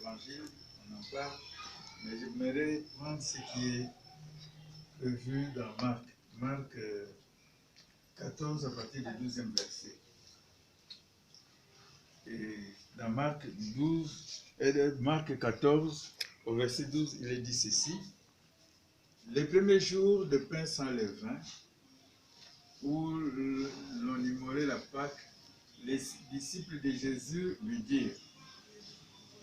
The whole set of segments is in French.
évangiles, on en parle, mais j'aimerais prendre ce qui est prévu dans Marc. Marc 14 à partir du 12e verset. Et dans Marc 14, au verset 12, il est dit ceci. Les premiers jours de pain sans levain, où l'on immolait la Pâque, les disciples de Jésus lui dirent,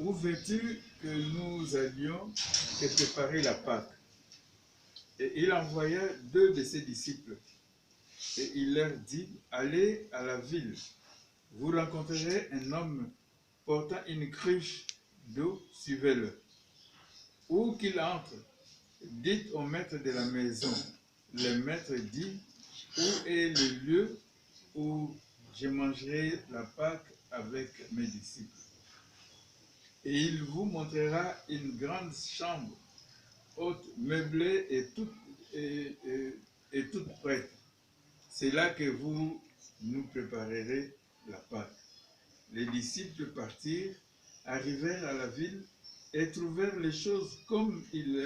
où veux-tu que nous allions te préparer la Pâque? Et il envoya 2 de ses disciples. Et il leur dit, allez à la ville. Vous rencontrerez un homme portant une cruche d'eau, suivez-le. Où qu'il entre, dites au maître de la maison. Le maître dit, où est le lieu où je mangerai la Pâque avec mes disciples? Et il vous montrera une grande chambre, haute, meublée et toute prête. C'est là que vous nous préparerez la Pâque. Les disciples partirent, arrivèrent à la ville et trouvèrent les choses comme il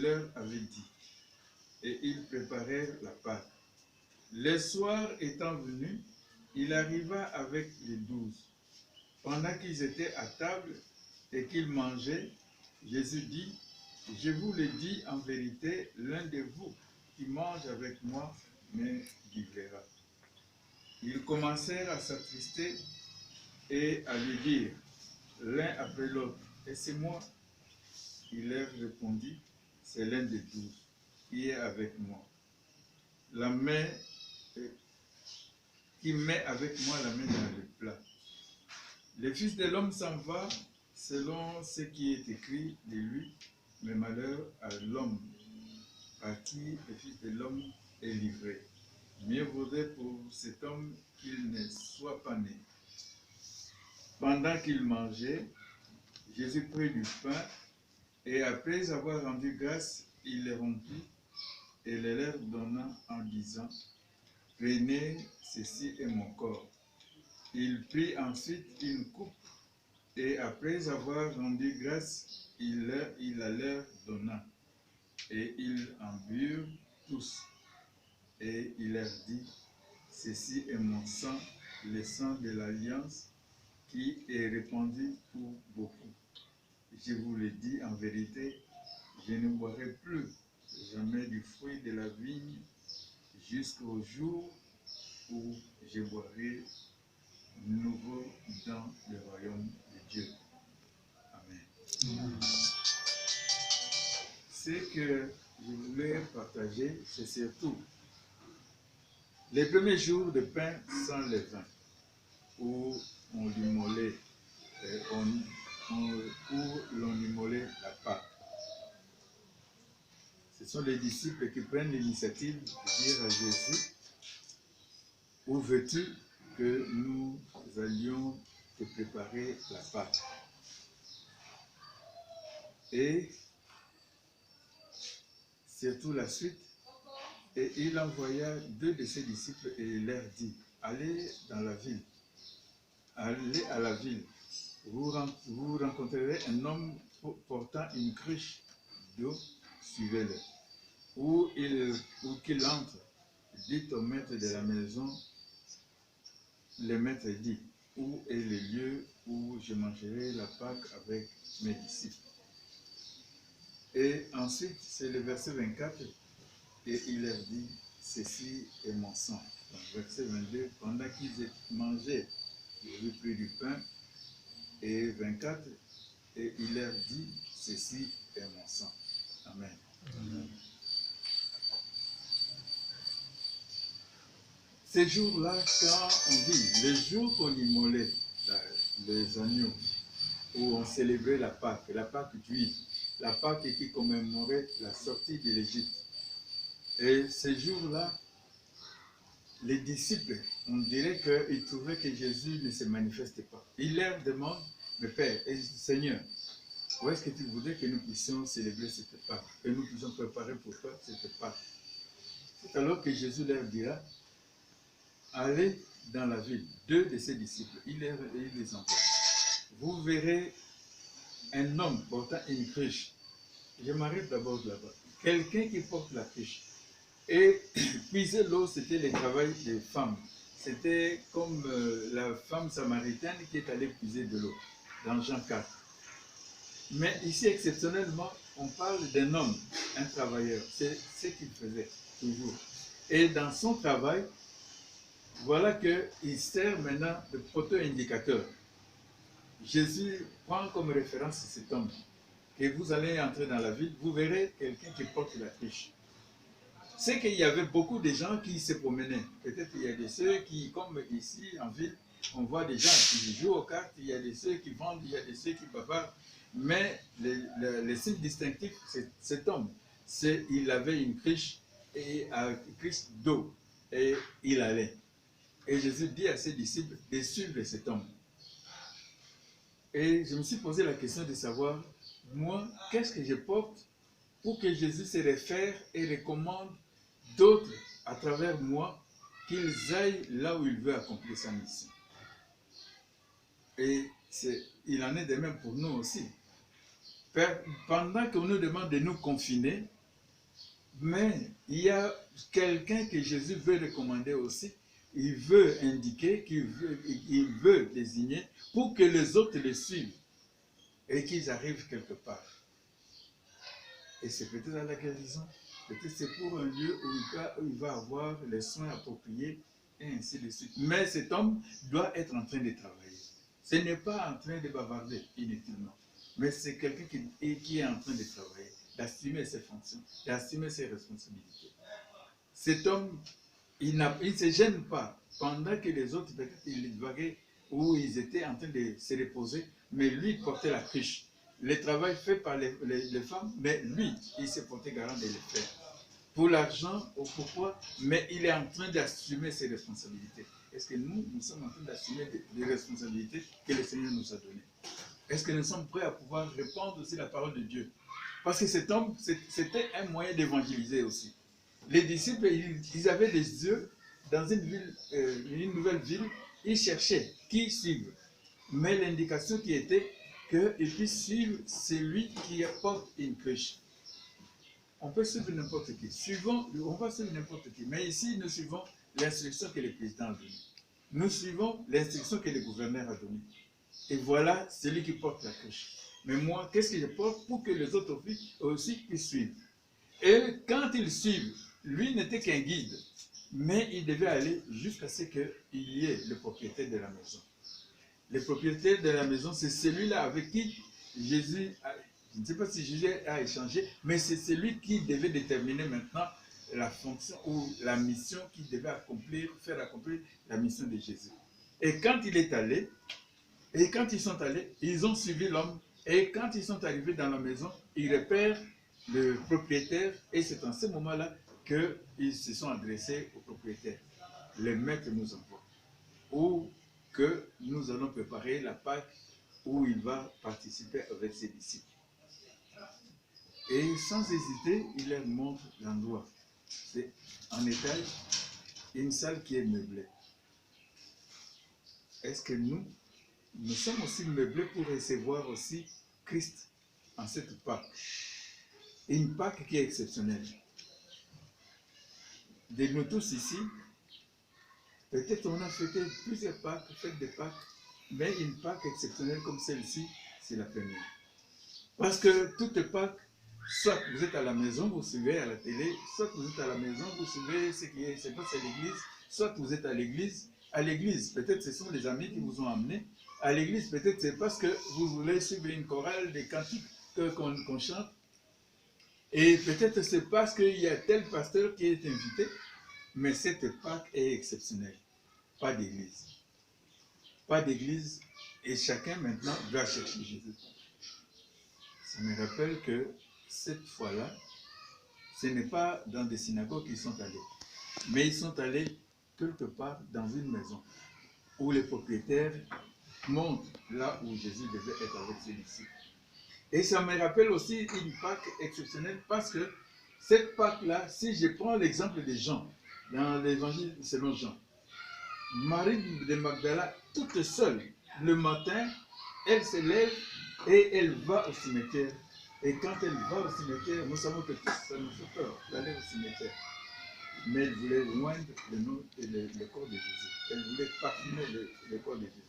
leur avait dit. Et ils préparèrent la Pâque. Le soir étant venu, il arriva avec les 12. Pendant qu'ils étaient à table et qu'ils mangeaient, Jésus dit, je vous le dis en vérité, l'un de vous qui mange avec moi me livrera. Ils commencèrent à s'attrister et à lui dire, l'un après l'autre, et c'est moi? Il leur répondit, c'est l'un des 12 qui est avec moi. Qui met avec moi la main dans le plat. Le Fils de l'homme s'en va selon ce qui est écrit de lui, mais malheur à l'homme à qui le Fils de l'homme est livré. Mieux vaudrait pour cet homme qu'il ne soit pas né. Pendant qu'il mangeait, Jésus prit du pain et après avoir rendu grâce, il le rompit et le leur donna en disant, prenez, ceci est mon corps. Il prit ensuite une coupe et après avoir rendu grâce, il la leur donna. Et ils en burent tous. Et il leur dit, ceci est mon sang, le sang de l'alliance, qui est répandu pour beaucoup. Je vous le dis en vérité, je ne boirai plus jamais du fruit de la vigne jusqu'au jour où je boirai nouveau dans le royaume de Dieu. Amen. Ce que je voulais partager, c'est surtout les premiers jours de pain sans levain, où on immolait, où l'on immolait la Pâque. Ce sont les disciples qui prennent l'initiative de dire à Jésus, où veux-tu que nous allions te préparer la Pâque? Et surtout la suite, et il envoya 2 de ses disciples et il leur dit, allez dans la ville, allez à la ville, vous rencontrerez un homme portant une cruche d'eau, suivez-le. Où qu'il entre, dites au maître de la maison, le maître dit, où est le lieu où je mangerai la Pâque avec mes disciples? Et ensuite, c'est le verset 24, et il leur dit, ceci est mon sang. Donc, verset 22, pendant qu'ils mangeaient, il prit du pain, et 24, et il leur dit, ceci est mon sang. Amen. Amen. Ces jours-là, quand on dit, les jours qu'on immolait les agneaux, où on célébrait la Pâque juive, la Pâque qui commémorait la sortie de l'Égypte. Et ces jours-là, les disciples, on dirait qu'ils trouvaient que Jésus ne se manifestait pas. Il leur demande, mais Père et Seigneur, où est-ce que tu voudrais que nous puissions célébrer cette Pâque, que nous puissions préparer pour toi cette Pâque? C'est alors que Jésus leur dira, allez dans la ville, 2 de ses disciples, il les envoie. Vous verrez un homme portant une cruche. Je m'arrête d'abord là-bas. Quelqu'un qui porte la cruche. Et puiser l'eau, c'était le travail des femmes. C'était comme la femme samaritaine qui est allée puiser de l'eau dans Jean 4. Mais ici, exceptionnellement, on parle d'un homme, un travailleur. C'est ce qu'il faisait toujours. Et dans son travail, voilà qu'il sert maintenant de proto-indicateur. Jésus prend comme référence cet homme. Et vous allez entrer dans la ville, vous verrez quelqu'un qui porte la cruche. C'est qu'il y avait beaucoup de gens qui se promenaient. Peut-être il y a de ceux qui, comme ici en ville, on voit des gens qui jouent aux cartes, il y a de ceux qui vendent, il y a de ceux qui bavardent. Mais le signe distinctif, c'est cet homme. Il avait une cruche et une cruche d'eau. Et il allait. Et Jésus dit à ses disciples de suivre cet homme. Et je me suis posé la question de savoir, moi, qu'est-ce que je porte pour que Jésus se réfère et recommande d'autres à travers moi qu'ils aillent là où il veut accomplir sa mission. Et il en est de même pour nous aussi. Pendant qu'on nous demande de nous confiner, mais il y a quelqu'un que Jésus veut recommander aussi. Il veut indiquer, il veut désigner pour que les autres le suivent et qu'ils arrivent quelque part. Et c'est peut-être à la guérison, peut-être c'est pour un lieu où il va avoir les soins appropriés et ainsi de suite. Mais cet homme doit être en train de travailler. Ce n'est pas en train de bavarder inutilement, mais c'est quelqu'un qui est en train de travailler, d'assumer ses fonctions, d'assumer ses responsabilités. Cet homme, il ne se gêne pas pendant que les autres, peut-être, ils vaguaient ou ils étaient en train de se reposer, mais lui portait la cruche. Le travail fait par les femmes, mais lui, il s'est porté garant de le faire. Pour l'argent, ou pourquoi? Mais il est en train d'assumer ses responsabilités. Est-ce que nous sommes en train d'assumer les responsabilités que le Seigneur nous a données? Est-ce que nous sommes prêts à pouvoir répandre aussi la parole de Dieu? Parce que cet homme, c'était un moyen d'évangéliser aussi. Les disciples, ils avaient des yeux dans une nouvelle ville, ils cherchaient qui suivre. Mais l'indication qui était qu'ils puissent suivre celui qui porte une cruche. On peut suivre n'importe qui. On va suivre n'importe qui. Mais ici, nous suivons l'instruction que le président a donnée. Nous suivons l'instruction que le gouverneur a donnée. Et voilà celui qui porte la cruche. Mais moi, qu'est-ce que je porte pour que les autres aussi puissent suivre? Et quand ils suivent, lui n'était qu'un guide. Mais il devait aller jusqu'à ce qu'il y ait le propriétaire de la maison. Le propriétaire de la maison, c'est celui-là avec qui Jésus, je ne sais pas si Jésus a échangé, mais c'est celui qui devait déterminer maintenant la fonction ou la mission qu'il devait faire accomplir la mission de Jésus. Et quand il est allé, et quand ils sont allés, ils ont suivi l'homme, et quand ils sont arrivés dans la maison, ils repèrent le propriétaire, et c'est en ce moment-là qu'ils se sont adressés au propriétaire. Le maître nous envoie. Ou que nous allons préparer la Pâque où il va participer avec ses disciples. Et sans hésiter, il leur montre l'endroit. C'est en étage, une salle qui est meublée. Est-ce que nous sommes aussi meublés pour recevoir aussi Christ en cette Pâque? Une Pâque qui est exceptionnelle. De nous tous ici, peut-être on a fêté plusieurs Pâques, fêtes de Pâques, mais une Pâque exceptionnelle comme celle-ci, c'est la première. Parce que toute Pâques, soit vous êtes à la maison, vous suivez à la télé, soit vous êtes à la maison, vous suivez ce qui se passe à l'église, soit vous êtes à l'église. À l'église, peut-être ce sont les amis qui vous ont amené. À l'église, peut-être c'est parce que vous voulez suivre une chorale, des cantiques qu'on chante. Et peut-être c'est parce qu'il y a tel pasteur qui est invité. Mais cette Pâque est exceptionnelle. Pas d'église. Pas d'église. Et chacun maintenant doit chercher Jésus. Ça me rappelle que cette fois-là, ce n'est pas dans des synagogues qu'ils sont allés. Mais ils sont allés quelque part dans une maison où les propriétaires montrent là où Jésus devait être avec ses disciples. Et ça me rappelle aussi une Pâque exceptionnelle parce que cette Pâque-là, si je prends l'exemple des Jean, dans l'évangile selon Jean, Marie de Magdala, toute seule, le matin, elle se lève Et elle va au cimetière. Et quand elle va au cimetière, nous savons que ça nous fait peur d'aller au cimetière. Mais elle voulait loindre le corps de Jésus. Elle voulait parfumer le corps de Jésus.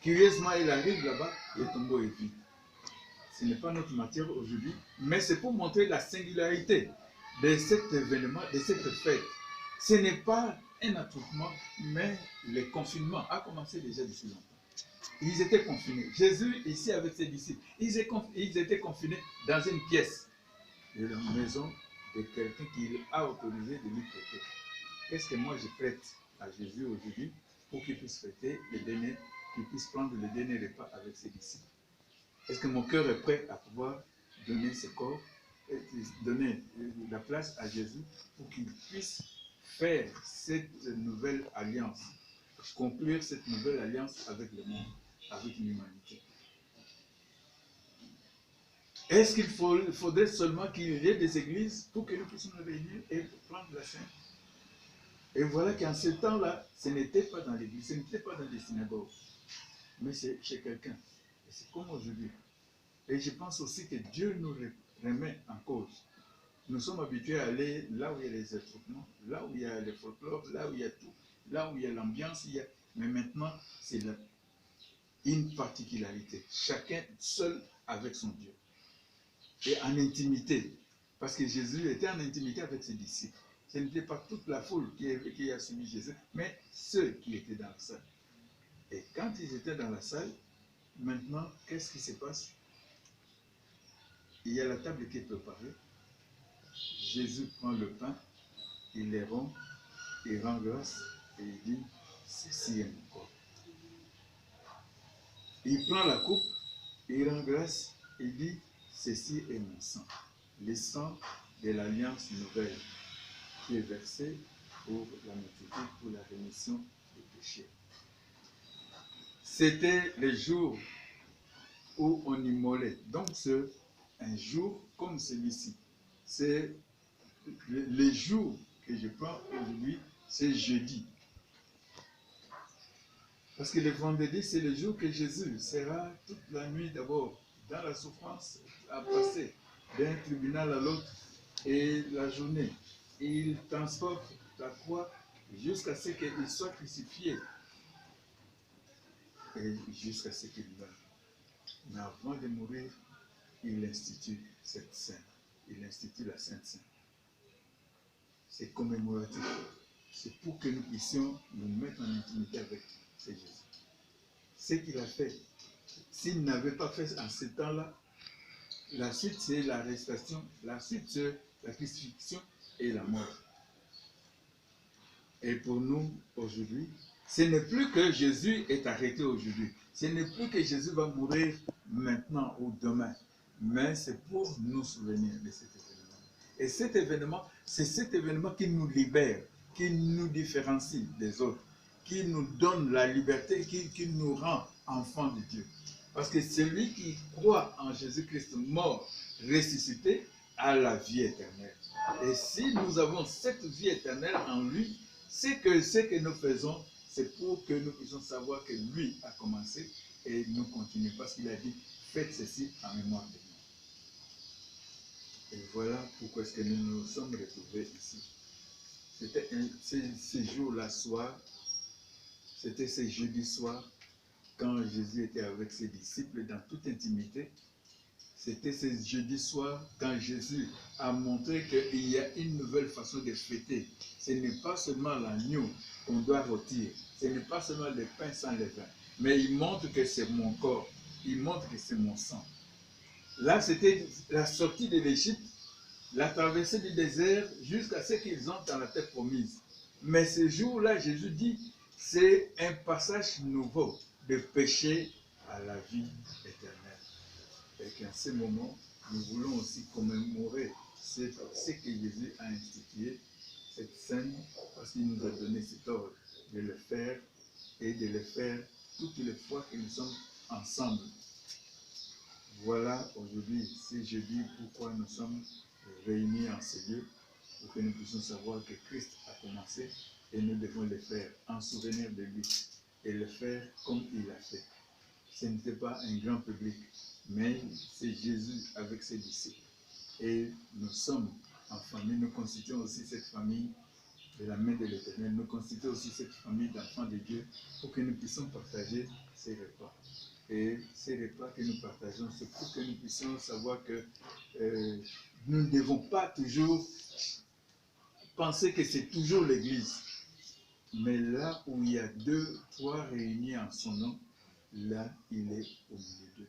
Curieusement, elle arrive là-bas, le tombeau est vide. Ce n'est pas notre matière aujourd'hui, mais c'est pour montrer la singularité de cet événement, de cette fête. Ce n'est pas un attroupement, mais le confinement a commencé déjà depuis longtemps. Ils étaient confinés. Jésus, ici avec ses disciples, ils étaient confinés dans une pièce de la maison de quelqu'un qu'il a autorisé de lui prêter. Qu'est-ce que moi je prête à Jésus aujourd'hui pour qu'il puisse fêter le dernier, qu'il puisse prendre le dernier repas avec ses disciples? Est-ce que mon cœur est prêt à pouvoir donner ce corps, donner la place à Jésus pour qu'il puisse faire cette nouvelle alliance, conclure cette nouvelle alliance avec le monde, avec l'humanité? Est-ce qu'il faudrait seulement qu'il y ait des églises pour que nous puissions nous réunir et prendre la Sainte? Et voilà qu'en ce temps-là, ce n'était pas dans l'église, ce n'était pas dans les synagogues, mais c'est chez quelqu'un. Et c'est comme aujourd'hui. Et je pense aussi que Dieu nous remet en cause. Nous sommes habitués à aller là où il y a les attroupements, là où il y a les folklore, là où il y a tout, là où il y a l'ambiance, mais maintenant, c'est une particularité. Chacun seul avec son Dieu. Et en intimité. Parce que Jésus était en intimité avec ses disciples. Ce n'était pas toute la foule qui a suivi Jésus, mais ceux qui étaient dans la salle. Et quand ils étaient dans la salle, maintenant, qu'est-ce qui se passe? Il y a la table qui est préparée. Jésus prend le pain, il les rompt, il rend grâce et il dit, ceci est mon corps. Il prend la coupe, il rend grâce et il dit, ceci est mon sang. Le sang de l'alliance nouvelle qui est versé pour la multitude, pour la rémission des péchés. C'était le jour où on immolait. Donc c'est un jour comme celui-ci. C'est le jour que je prends aujourd'hui, c'est jeudi. Parce que le vendredi, c'est le jour que Jésus sera toute la nuit d'abord dans la souffrance à passer d'un tribunal à l'autre et la journée. Il transporte la croix jusqu'à ce qu'il soit crucifié et jusqu'à ce qu'il meure. Mais avant de mourir, il institue cette scène. Il institue la Sainte Seine. C'est commémoratif. C'est pour que nous puissions nous mettre en intimité avec Jésus. Ce qu'il a fait, s'il n'avait pas fait en ce temps-là, la suite c'est l'arrestation, la suite c'est la crucifixion et la mort. Et pour nous, aujourd'hui, ce n'est plus que Jésus est arrêté aujourd'hui. Ce n'est plus que Jésus va mourir maintenant ou demain. Mais c'est pour nous souvenir de cet événement. Et cet événement, c'est cet événement qui nous libère, qui nous différencie des autres, qui nous donne la liberté, qui nous rend enfants de Dieu. Parce que celui qui croit en Jésus-Christ mort, ressuscité, a la vie éternelle. Et si nous avons cette vie éternelle en lui, c'est que ce que nous faisons, c'est pour que nous puissions savoir que lui a commencé et nous continuons. Parce qu'il a dit, faites ceci en mémoire de moi. Et voilà pourquoi est-ce que nous nous sommes retrouvés ici. C'était ce jour-là soir, c'était ce jeudi soir, quand Jésus était avec ses disciples dans toute intimité. C'était ce jeudi soir quand Jésus a montré qu'il y a une nouvelle façon de fêter. Ce n'est pas seulement l'agneau qu'on doit rôtir, ce n'est pas seulement le pain sans levain, mais il montre que c'est mon corps, il montre que c'est mon sang. Là, c'était la sortie de l'Égypte, la traversée du désert jusqu'à ce qu'ils entrent dans la terre promise. Mais ce jour-là, Jésus dit, c'est un passage nouveau de péché à la vie éternelle. Et qu'en ce moment, nous voulons aussi commémorer ce que Jésus a institué, cette scène, parce qu'il nous a donné cet ordre de le faire et de le faire toutes les fois que nous sommes ensemble. Voilà aujourd'hui, c'est jeudi, pourquoi nous sommes réunis en ce lieu, pour que nous puissions savoir que Christ a commencé et nous devons le faire en souvenir de lui et le faire comme il a fait. ce n'était pas un grand public, mais c'est Jésus avec ses disciples. Et nous sommes en famille, nous constituons aussi cette famille de la main de l'Éternel, nous constituons aussi cette famille d'enfants de Dieu pour que nous puissions partager ces repas. Et ces repas que nous partageons, c'est pour que nous puissions savoir que nous ne devons pas toujours penser que c'est toujours l'Église. Mais là où il y a 2, 3 réunis en son nom, là, il est au milieu d'eux.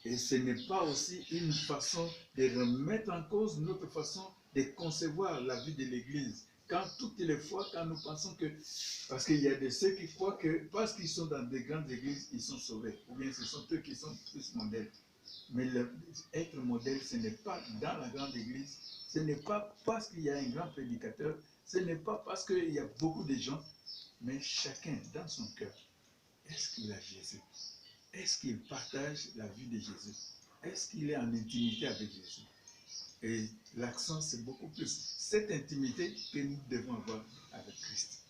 Et ce n'est pas aussi une façon de remettre en cause notre façon de concevoir la vie de l'Église. Quand toutes les fois, quand nous pensons que, parce qu'il y a de ceux qui croient que parce qu'ils sont dans des grandes églises, ils sont sauvés. Ou bien ce sont eux qui sont plus modèles. Mais être modèle, ce n'est pas dans la grande église, ce n'est pas parce qu'il y a un grand prédicateur, ce n'est pas parce qu'il y a beaucoup de gens, mais chacun dans son cœur, est-ce qu'il a Jésus? Est-ce qu'il partage la vie de Jésus? Est-ce qu'il est en intimité avec Jésus? Et l'accent, c'est beaucoup plus cette intimité que nous devons avoir avec Christ.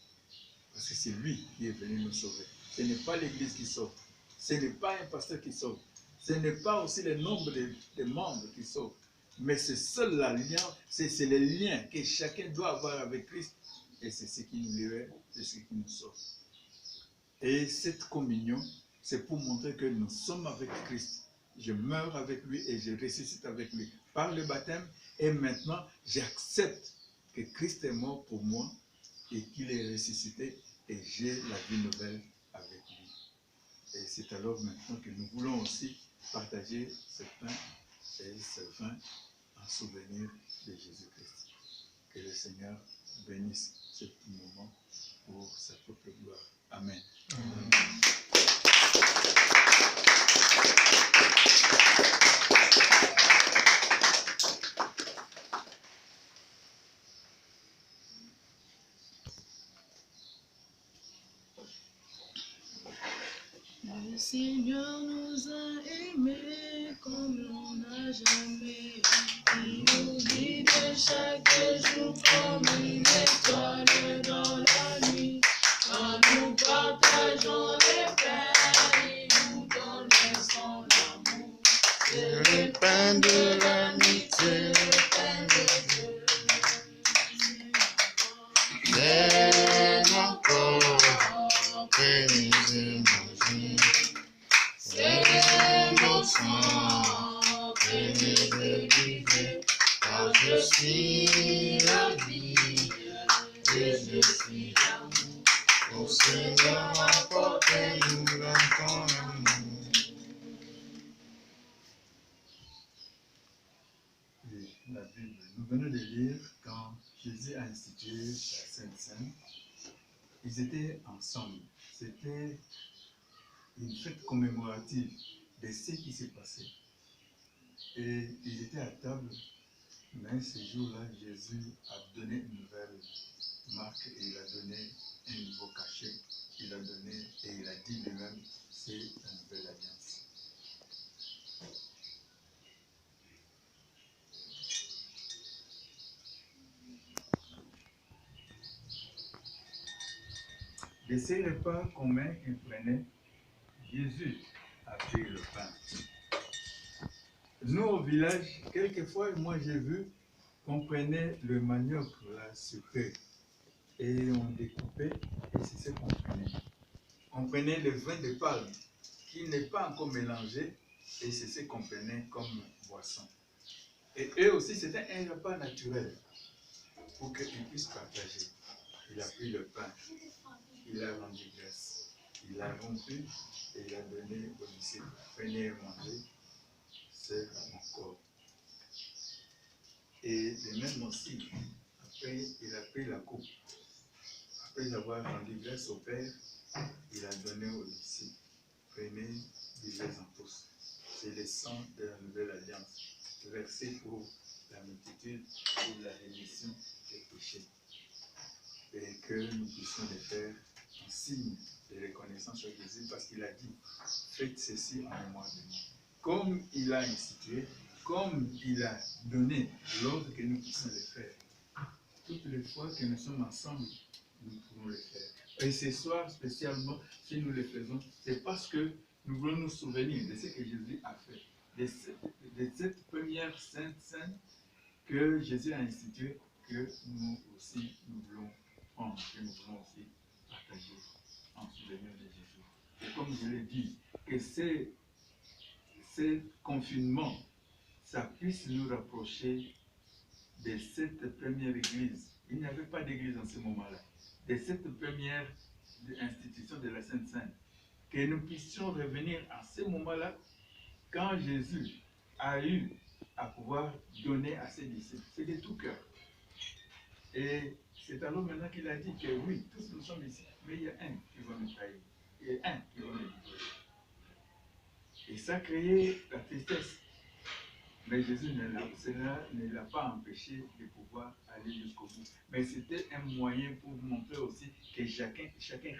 Parce que c'est lui qui est venu nous sauver. Ce n'est pas l'église qui sauve. Ce n'est pas un pasteur qui sauve. Ce n'est pas aussi le nombre de membres qui sauve. Mais c'est seul l'alliance, c'est le lien que chacun doit avoir avec Christ. Et c'est ce qui nous libère, c'est ce qui nous sauve. Et cette communion, c'est pour montrer que nous sommes avec Christ. Je meurs avec lui et je ressuscite avec lui par le baptême. Et maintenant, j'accepte que Christ est mort pour moi et qu'il est ressuscité et j'ai la vie nouvelle avec lui. Et c'est alors maintenant que nous voulons aussi partager ce pain et ce vin en souvenir de Jésus-Christ. Que le Seigneur bénisse ce moment pour sa propre gloire. Amen. Amen. Le Seigneur nous a aimés comme l'on n'a jamais. Il nous guide chaque jour comme une étoile dans la nuit. Quand nous partageons les pains, il nous donne son amour. C'est le pain de l'amitié, le pain de Dieu. C'est encore béni de manger. C'est mon sang, béni de vivre, car je suis la vie et je suis l'amour. Au Seigneur, apportez-nous ton amour. La Bible. Nous venons de lire quand Jésus a institué la Sainte Seine. Ils étaient ensemble. C'était une fête commémorative de ce qui s'est passé. Et ils étaient à table, mais ce jour-là, Jésus a donné une nouvelle marque et il a donné un nouveau cachet. Il a donné et il a dit lui-même, c'est la nouvelle alliance. De ces repas communs qu'il prenait, Jésus a pris le pain. Nous, au village, quelquefois, moi j'ai vu qu'on prenait le manioc là, sucré et on découpait et c'est ce qu'on prenait. On prenait le vin de palme qui n'est pas encore mélangé et c'est ce qu'on prenait comme boisson. Et eux aussi, c'était un repas naturel pour qu'ils puissent partager. Il a pris le pain, il a rendu grâce, il a rompu et il a donné aux disciples. Prenez et mangez, c'est mon corps. Et de même aussi, après, il a pris la coupe. Après avoir rendu grâce au Père, il a donné aux disciples. Prenez, buvez-en tous. C'est le sang de la nouvelle alliance, versé pour la multitude, pour la rémission des péchés. Et que nous puissions le faire en signe de reconnaissance à Jésus, parce qu'il a dit, faites ceci en mémoire de moi. Comme il a institué, comme il a donné l'ordre que nous puissions le faire. Toutes les fois que nous sommes ensemble, nous pouvons le faire. Et ce soir, spécialement, si nous le faisons, c'est parce que nous voulons nous souvenir de ce que Jésus a fait, de cette première sainte scène que Jésus a instituée, que nous aussi nous voulons prendre, que nous voulons aussi partager en souvenir de Jésus. Et comme je l'ai dit, que ces confinements, ça puisse nous rapprocher de cette première église. Il n'y avait pas d'église en ce moment-là. De cette première institution de la Sainte Seine. Que nous puissions revenir à ce moment-là, quand Jésus a eu à pouvoir donner à ses disciples. C'est de tout cœur. Et c'est alors maintenant qu'il a dit que oui, tous nous sommes ici, mais il y a un qui va nous trahir. Et un qui va nous livrer. Et ça a créé la tristesse. Mais Jésus ne l'a pas empêché de pouvoir aller jusqu'au bout. Mais c'était un moyen pour montrer aussi que chacun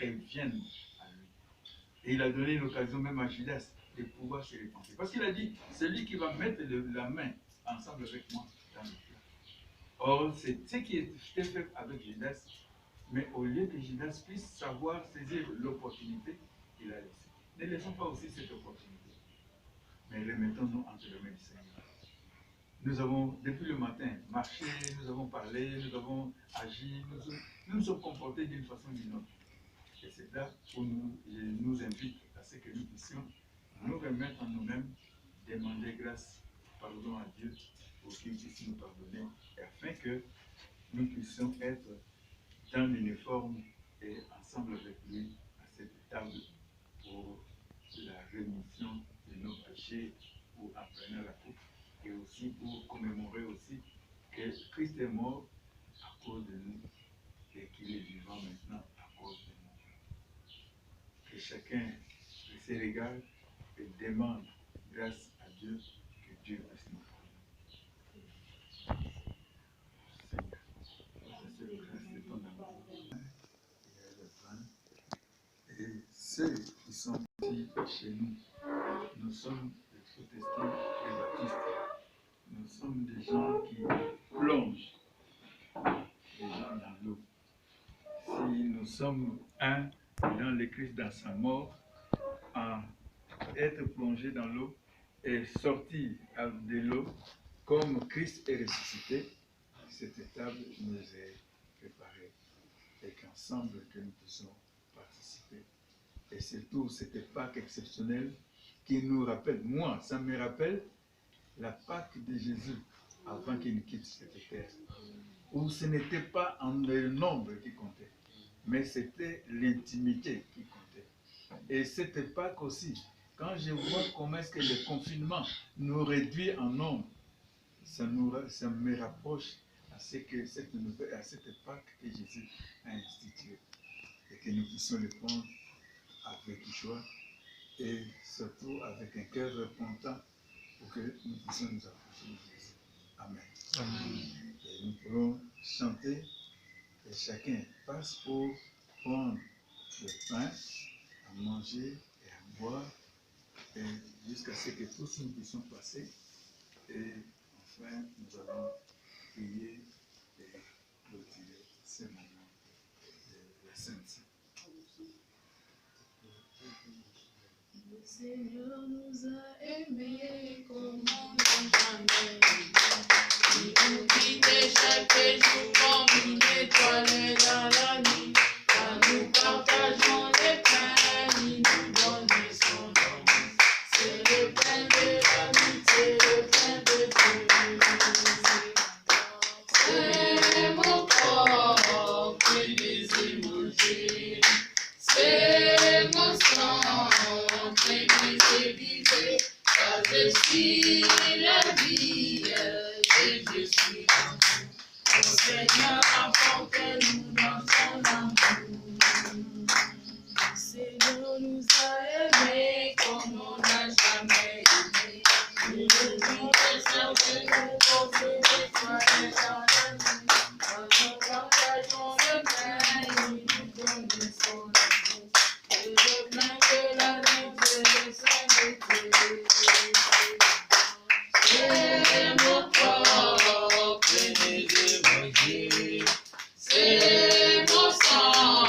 revienne à lui. Et il a donné l'occasion même à Judas de pouvoir se repentir. Parce qu'il a dit, celui qui va mettre la main ensemble avec moi dans le plat. Or, c'est ce qui était fait avec Judas. Mais au lieu que Judas puisse savoir saisir l'opportunité, il a laissé. Ne laissons pas aussi cette opportunité. Mais remettons-nous entre les mains du Seigneur. Nous avons, depuis le matin, marché, nous avons parlé, nous avons agi, nous nous sommes comportés d'une façon ou d'une autre. Et c'est là où je nous invite à ce que nous puissions nous remettre en nous-mêmes, demander grâce, pardon à Dieu pour qu'il puisse nous pardonner, et afin que nous puissions être dans l'uniforme et ensemble avec lui à cette table pour la rémission de nos péchés ou en prenant la coupe. Et aussi pour commémorer aussi que Christ est mort à cause de nous et qu'il est vivant maintenant à cause de nous. Que chacun se regarde et demande grâce à Dieu, que Dieu puisse nous pardonner. Seigneur, c'est le grâce de ton amour. Et ceux qui sont ici chez nous, nous sommes des protestants et baptistes. Nous sommes des gens qui plongent les gens dans l'eau. Si nous sommes un dans le Christ dans sa mort, à être plongé dans l'eau et sortir de l'eau comme Christ est ressuscité, cette table nous est préparée et qu'ensemble que nous puissions participer. Et surtout, c'était Pâques exceptionnel qui nous rappelle, moi, ça me rappelle la Pâque de Jésus avant qu'il ne quitte cette terre, où ce n'était pas le nombre qui comptait, mais c'était l'intimité qui comptait. Et cette Pâque aussi, quand je vois comment est-ce que le confinement nous réduit en nombre, ça me rapproche à cette Pâque que Jésus a instituée, et que nous puissions le prendre avec joie et surtout avec un cœur repentant, pour que nous puissions nous approcher de Jésus. Amen. Amen. Et nous pourrons chanter et chacun passe pour prendre le pain, à manger et à boire, et jusqu'à ce que tous nous puissions passer. Et enfin, nous allons prier et clôturer ce moment de la Sainte. Le Seigneur nous a aimés comme on n'a jamais aimé. Il nous guide chaque jour comme une étoile dans la nuit. Quand nous partageons les pains, il nous donne son amour. C'est le pain de l'amitié, le pain de Dieu. C'est mon corps, prenez-y, mangez. C'est mon sang, prenez-y, vivez. Car je suis la vie et je suis l'amour. Le Seigneur apporte-nous dans son amour. Le Seigneur nous a aimés comme on n'a jamais aimé. Il nous dit que nous confie l'étoile dans la nuit. Quand nous partageons le pain, il nous donne son amour. Et le plein de la nuit et le sein de Dieu. C'est mon corps, prenez-le, mangez. C'est mon sang,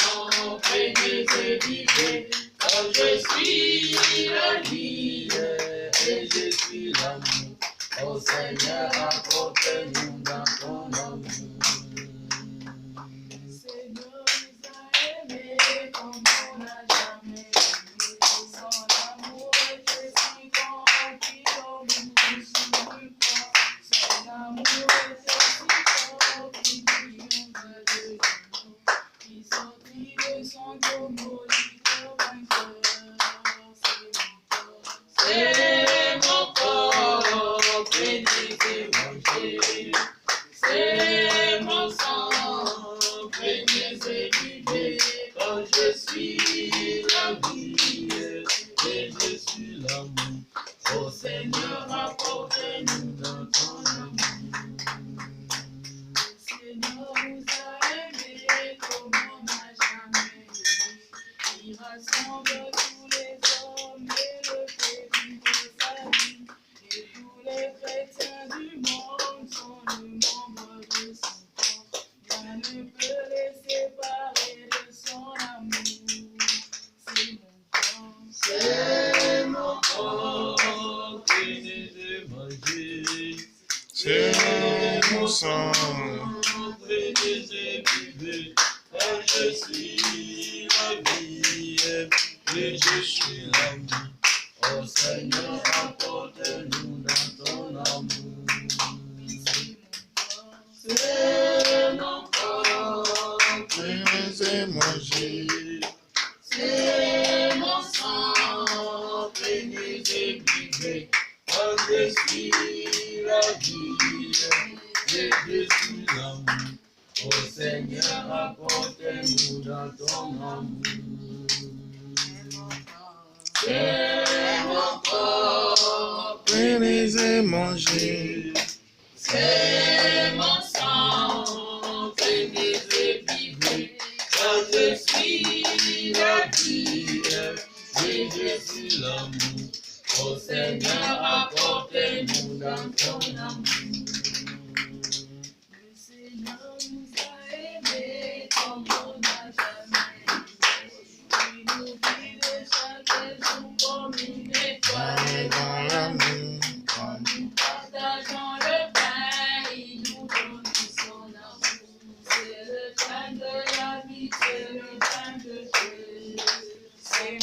prenez-le, vivez. Car je suis la Seigneur, apporte-nous dans ton amour. Seigneur nous a aimés comme on n'a jamais aimé. Son amour était si grand qu'il en nous sourit pas. Son amour était si fort qu'il nous veut de nous. Il sortit de son tombeau, leader vainqueur. C'est mon corps, prenez et mangez. C'est mon sang, prenez et buvez. Quand je suis la vie et je suis l'amour. Oh Seigneur, apporte-nous dans ton amour. Seigneur nous a aimés comme on n'a jamais aimé. Il rassemble tous les hommes et le fait vivre sa vie. Et tous les chrétiens du monde sont le membre de son corps. Rien ne peut les séparer de son amour. C'est mon corps, prenez et mangez. C'est mon sang, prenez et buvez. car je suis la vie et je suis l'amour. Oh Seigneur, apporte-nous dans ton amour. C'est mon corps, Prenez et mangez. c'est mon sang, prenez et buvez. Car je suis la vie et je suis l'amour. Oh Seigneur, apporte-nous dans ton amour. C'est mon corps, Prenez et mangez. c'est mon sang, prenez et buvez. Car je suis la vie et je suis l'amour. Oh Seigneur, apporte-nous dans ton amour. Le Seigneur nous a aimés comme on n'a jamais aimé. Il nous guide chaque jour comme une étoile dans la nuit. Quand nous partageons le pain, il nous donne tout son amour. C'est le pain de la vie, c'est le pain de Dieu. C'est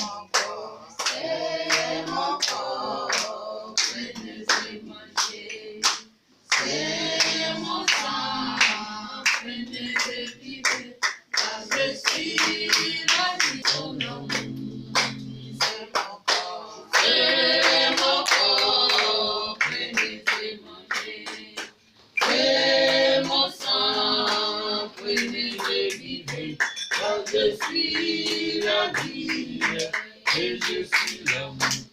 mon corps, prenez et mangez. C'est mon sang, prenez et vivez. Car je suis la vie, ton amour. C'est mon corps, prenez et mangez. C'est mon sang, prenez et vivez. Car je suis la vie et je suis l'amour.